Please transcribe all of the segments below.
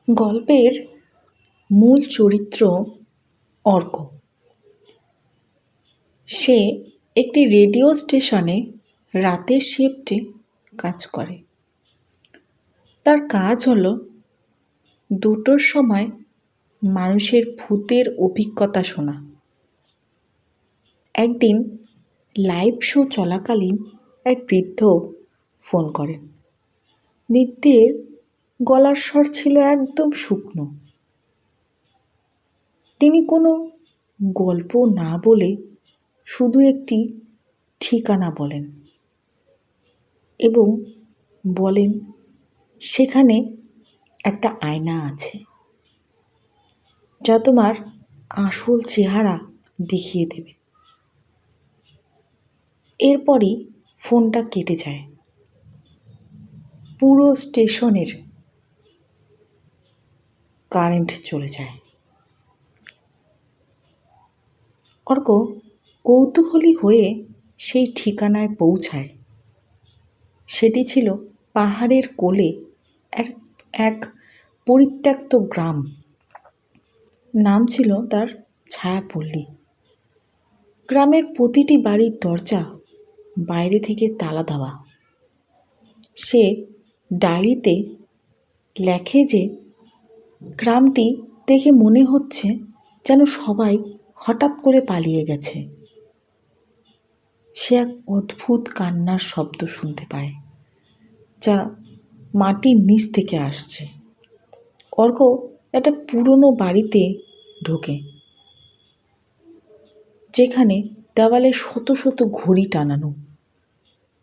গল্পের মূল চরিত্র অর্ক। সে একটি রেডিও স্টেশনে রাতের শিফটে কাজ করে। তার কাজ হলো 2টোর সময় মানুষের ভূতের অভিজ্ঞতা শোনা। একদিন লাইভ শো চলাকালীন এক বৃদ্ধ ফোন করেন। বৃদ্ধের গলার স্বর ছিল একদম শুকনো। তিনি কোনো গল্প না বলে শুধু একটি ঠিকানা বলেন এবং বলেন সেখানে একটা আয়না আছে যা তোমার আসল চেহারা দেখিয়ে দেবে। এরপরই ফোনটা কেটে যায়। পুরো স্টেশনের কারেন্ট চলে যায়। অর্ক কৌতূহলী হয়ে সেই ঠিকানায় পৌঁছায়। সেটি ছিল পাহাড়ের কোলে এক পরিত্যক্ত গ্রাম। নাম ছিল তার ছায়াপল্লী। গ্রামের প্রতিটি বাড়ির দরজা বাইরে থেকে তালা দেওয়া। সে ডায়েরিতে লেখে যে গ্রামটি দেখে মনে হচ্ছে যেন সবাই হঠাৎ করে পালিয়ে গেছে। সে এক অদ্ভুত কান্নার শব্দ শুনতে পায় যা মাটির নিচ থেকে আসছে। অর্ক একটা পুরনো বাড়িতে ঢোকে যেখানে দেওয়ালে শত শত ঘড়ি টানানো,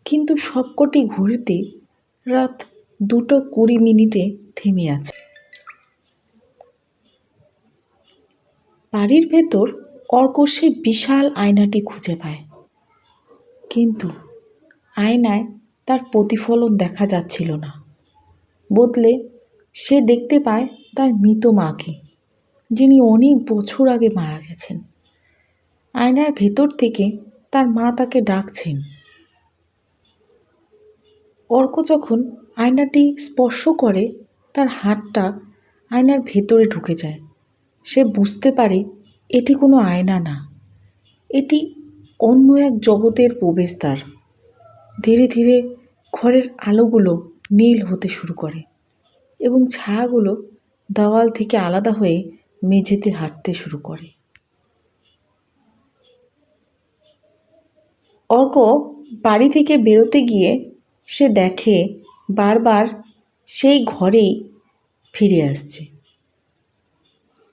কিন্তু সবকটি ঘড়িতে রাত 2:20 থেমে আছে। বাড়ির ভেতর অর্ক সেই বিশাল আয়নাটি খুঁজে পায়, কিন্তু আয়নায় তার প্রতিফলন দেখা যাচ্ছিল না। বদলে সে দেখতে পায় তার মৃত মাকে, যিনি অনেক বছর আগে মারা গেছেন। আয়নার ভেতর থেকে তার মা তাকে ডাকছেন। অর্ক যখন আয়নাটি স্পর্শ করে তার হাতটা আয়নার ভেতরে ঢুকে যায়। সে বুঝতে পারে এটি কোনো আয়না না, এটি অন্য এক জগতের প্রবেশদ্বার। ধীরে ধীরে ঘরের আলোগুলো নীল হতে শুরু করে এবং ছায়াগুলো দেওয়াল থেকে আলাদা হয়ে মেঝেতে হাঁটতে শুরু করে। অর্ক বাড়ি থেকে বেরোতে গিয়ে সে দেখে বারবার সেই ঘরেই ফিরে আসছে।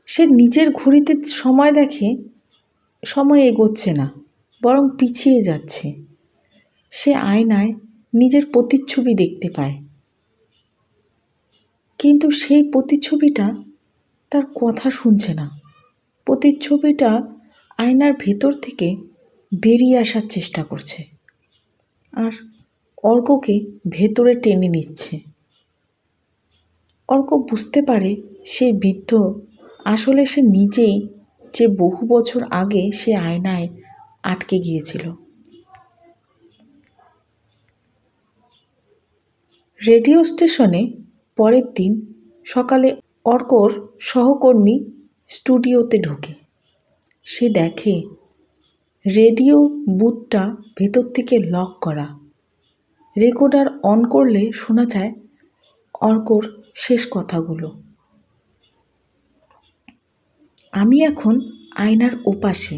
সে নিজের ঘড়িতে সময় দেখে সময় এগোচ্ছে না, বরং পিছিয়ে যাচ্ছে। সে আয়নায় নিজের প্রতিচ্ছবি দেখতে পায়, কিন্তু সেই প্রতিচ্ছবিটা তার কথা শুনছে না। প্রতিচ্ছবিটা আয়নার ভেতর থেকে বেরিয়ে আসার চেষ্টা করছে আর অর্ককে ভেতরে টেনে নিচ্ছে। অর্ক বুঝতে পারে সেই বৃদ্ধ আসলে সে নিজেই, যে বহু বছর আগে সে আয়নায় আটকে গিয়েছিল। রেডিও স্টেশনে পরের দিন সকালে অর্কর সহকর্মী স্টুডিওতে ঢোকে। সে দেখে রেডিও বুথটা ভেতর থেকে লক করা। রেকর্ডার অন করলে শোনা যায় অর্কর শেষ কথাগুলো। আমি এখন আয়নার ওপাশে।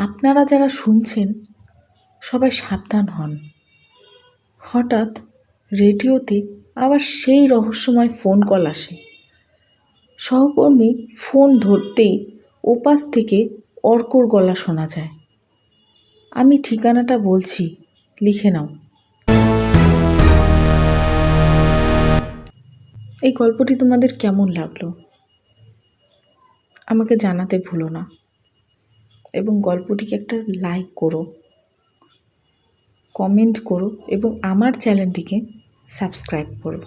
আপনারা যারা শুনছেন সবাই সাবধান হন। হঠাৎ রেডিওতে আবার সেই রহস্যময় ফোন কল আসে। সহকর্মী ফোন ধরতেই ওপাশ থেকে অর্কর গলা শোনা যায়। আমি ঠিকানাটা বলছি, লিখে নাও। এই গল্পটি তোমাদের কেমন লাগলো আমাকে জানাতে ভুলো না, এবং গল্পটিকে একটা লাইক করো, কমেন্ট করো এবং আমার চ্যানেলটিকে সাবস্ক্রাইব করো।